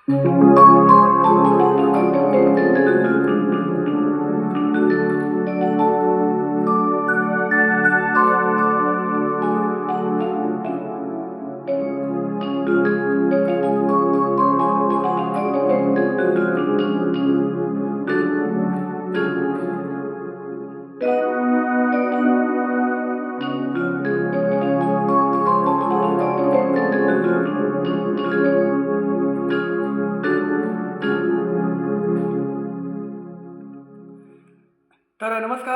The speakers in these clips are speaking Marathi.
तर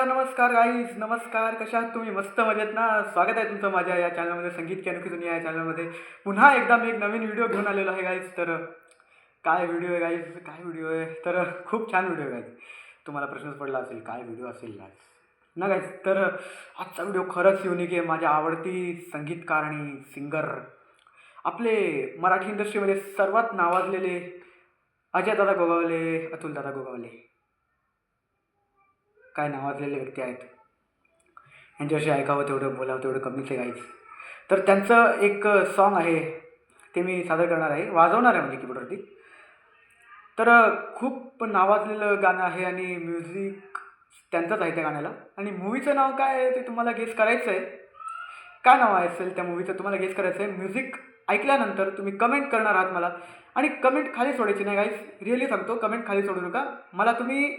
नमस्कार गाईज, नमस्कार. कशा आहात तुम्ही? मस्त मजेत ना? स्वागत आहे तुमचं माझ्या या चॅनलमध्ये, संगीत की अनोखी दुनिया या चॅनलमध्ये. पुन्हा एकदा मी एक नवीन व्हिडिओ घेऊन आलेलो आहे गाईज. तर काय व्हिडिओ आहे गाईज, काय व्हिडिओ आहे? तर खूप छान व्हिडिओ आहे गाईज. तुम्हाला प्रश्नच पडला असेल काय व्हिडिओ असेल गाईज ना गाईज. तर आजचा व्हिडिओ खरंच युनिक आहे. माझ्या आवडती संगीतकार आणि सिंगर, आपले मराठी इंडस्ट्रीमध्ये सर्वात नावाजलेले अजयदादा गोगावले, अतुलदादा गोगावले, काय नावाजलेले व्यक्ती आहेत. यांच्याविषयी ऐकावं तेवढं, बोलावं तेवढं कमीच आहे गाईज. तर त्यांचं एक सॉन्ग आहे, ते मी सादर करणार आहे, वाजवणार आहे म्हणजे कीबोर्डवरती. तर खूप नावाजलेलं गाणं आहे आणि म्युझिक त्यांचंच आहे त्या गाण्याला. आणि मूवीचं नाव काय आहे ते तुम्हाला गेस करायचं आहे. काय नाव आहे असेल त्या मूवीचं तुम्हाला गेस करायचं आहे. म्युझिक ऐकल्यानंतर तुम्ही कमेंट करणार आहात मला. आणि कमेंट खाली सोडायची नाही गाईज, रिअली सांगतो, कमेंट खाली सोडू नका. मला तुम्ही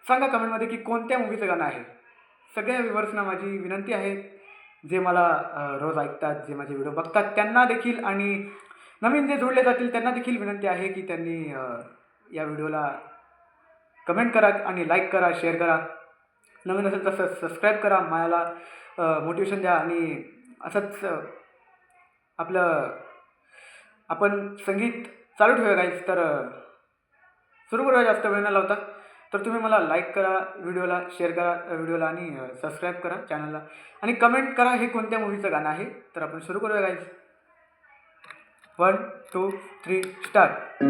सांगा कमेंटमध्ये की कोणत्या मूवीचं गाणं आहे. सगळ्या व्ह्यूवर्सना माझी विनंती आहे, जे मला रोज ऐकतात, जे माझे व्हिडिओ बघतात त्यांना देखील, आणि नवीन जे जोडले जातील त्यांना देखील विनंती आहे की त्यांनी या व्हिडिओला कमेंट करा आणि लाईक करा, शेअर करा. नवीन असेल तर सबस्क्राईब करा, मला मोटिवेशन द्या. आणि असंच आपलं आपण संगीत चालू ठेवूया गाईज. तर सुरू करूया जास्त वेळ न लावता. तर तुम्ही मला लाईक करा व्हिडिओला, शेअर करा व्हिडिओला, आणि सबस्क्राईब करा चॅनलला, आणि कमेंट करा हे कोणत्या मूवीचं गाणं आहे. तर आपण सुरू करूया गाईज. 1 2 3 स्टार्ट.